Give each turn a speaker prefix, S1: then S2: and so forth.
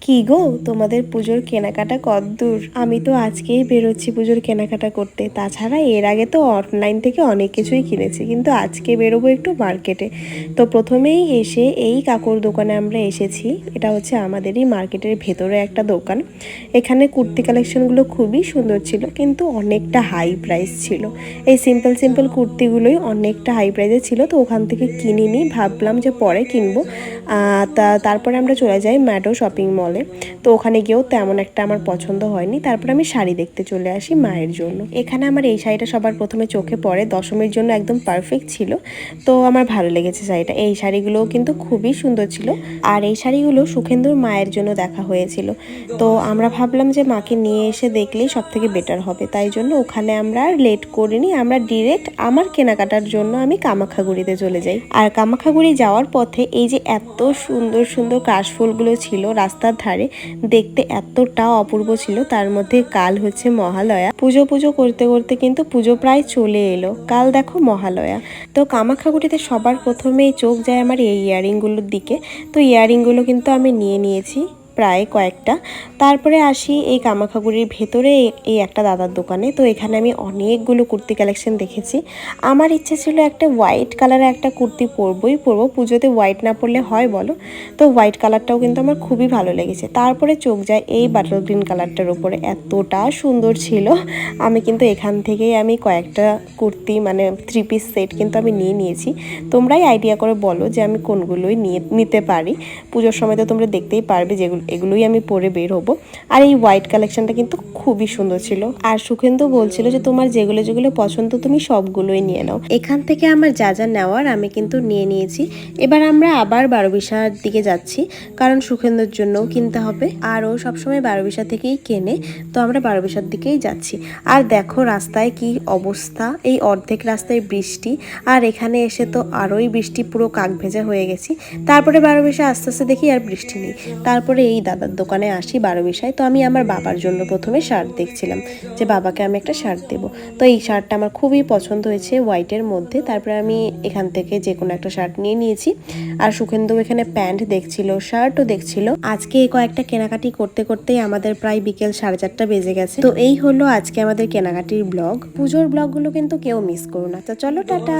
S1: কি গো, তোমাদের পুজোর কেনাকাটা কতদূর? আমি তো আজকেই বেরোচ্ছি পুজোর কেনাকাটা করতে। তাছাড়া এর আগে তো অনলাইন থেকে অনেক কিছুই কিনেছি, কিন্তু আজকে বেরোবো একটু মার্কেটে। তো প্রথমেই এসে এই কাকুর দোকানে আমরা এসেছি। এটা হচ্ছে আমাদেরই মার্কেটের ভেতরে একটা দোকান। এখানে কুর্তি কালেকশনগুলো খুবই সুন্দর ছিল, কিন্তু অনেকটা হাই প্রাইস ছিল। এই সিম্পল সিম্পল কুর্তিগুলোই অনেকটা হাই প্রাইসে ছিল, তো ওখান থেকে কিনিনি, ভাবলাম যে পরে কিনবো। তারপরে আমরা চলে যাই ম্যাডো শপিং মলে। তো ওখানে গিয়েও তেমন একটা আমার পছন্দ হয়নি। তারপর আমি শাড়ি দেখতে চলে আসি মায়ের জন্য। এখানে আমার এই শাড়িটা সবার প্রথমে চোখে পড়ে, দশমীর জন্য একদম পারফেক্ট ছিল। তো আমার ভালো লেগেছে শাড়িটা। এই শাড়িগুলোও কিন্তু খুবই সুন্দর ছিল। আর এই শাড়িগুলো সুখেন্দুর মায়ের জন্য দেখা হয়েছিল। তো আমরা ভাবলাম যে মাকে নিয়ে এসে দেখলেই সব থেকে বেটার হবে, তাই জন্য ওখানে আমরা আর লেট করিনি। আমরা ডিরেক্ট আমার কেনাকাটার জন্য আমি কামাখ্যাগুড়িতে চলে যাই। আর কামাখ্যাগুড়ি যাওয়ার পথে এই যে এত সুন্দর সুন্দর কাশফুলগুলো ছিল রাস্তার ধারে, দেখতে এতটা অপূর্ব ছিল। তার মধ্যে কাল হচ্ছে মহালয়া। পুজো পুজো করতে করতে কিন্তু পুজো প্রায় চলে এলো। কাল দেখো মহালয়া। তো কামাখ্যাগুড়িতে সবার প্রথমেই চোখ যায় আমার এই ইয়াররিংগুলোর দিকে। তো ইয়াররিংগুলো কিন্তু আমি নিয়ে নিয়েছি প্রায় কয়েকটা। তারপরে আসি এই কামাখ্যাগুড়ির ভেতরে এই একটা দাদার দোকানে। তো এখানে আমি অনেকগুলো কুর্তি কালেকশন দেখেছি। আমার ইচ্ছে ছিল একটা হোয়াইট কালারের একটা কুর্তি পরবো। পুজোতে হোয়াইট না পরলে হয় বলো? তো হোয়াইট কালারটাও কিন্তু আমার খুবই ভালো লেগেছে। তারপরে চোখ যায় এই বাটার গ্রিন কালারটার উপরে, এতটা সুন্দর ছিল। আমি কিন্তু এখান থেকেই আমি কয়েকটা কুর্তি মানে 3 পিস সেট কিন্তু আমি নিয়ে নিয়েছি। তোমরাই আইডিয়া করে বলো যে আমি কোনগুলোই নিতে পারি। পুজোর সময় তো তোমরা দেখতেই পারবে যেগুলো এগুলোই আমি পরে বের হবো। আর এই হোয়াইট কালেকশনটা কিন্তু খুবই সুন্দর ছিল। আর সুখেন্দু বলছিল যে তোমার যেগুলো যেগুলো পছন্দ তুমি সবগুলোই নিয়ে নাও। এখান থেকে আমার যা যা নেওয়ার আমি কিন্তু নিয়ে নিয়েছি। এবার আমরা আবার বারোবিশার দিকে যাচ্ছি, কারণ সুখেন্দুর জন্যও কিনতে হবে। আর ও সবসময় বারোবিশা থেকেই কেনে। তো আমরা বারোবিশার দিকেই যাচ্ছি। আর দেখো রাস্তায় কি অবস্থা, এই অর্ধেক রাস্তায় বৃষ্টি। আর এখানে এসে তো আরোই বৃষ্টি, পুরো কাক ভেজা হয়ে গেছি। তারপরে বারোবিশা আস্তে আস্তে দেখি আর বৃষ্টি নেই। তারপরে এই দাদার দোকানে আসি বারোবিশায়। তো আমি আমার বাবার জন্য প্রথমে শার্ট দেখছিলাম, যে বাবাকে আমি একটা শার্ট দেবো। তো এই শার্টটা আমার খুবই পছন্দ হয়েছে হোয়াইটের মধ্যে। তারপরে আমি এখান থেকে যে কোনো একটা শার্ট নিয়ে নিয়েছি। আর সুখেন্দু এখানে প্যান্ট দেখছিল, শার্টও দেখছিল। আজকে এই কয়েকটা কেনাকাটি করতে করতেই আমাদের প্রায় বিকেল 4:30 বেজে গেছে। তো এই হলো আজকে আমাদের কেনাকাটির ব্লগ। পুজোর ব্লগগুলো কিন্তু কেউ মিস করো না। তো চলো টাটা।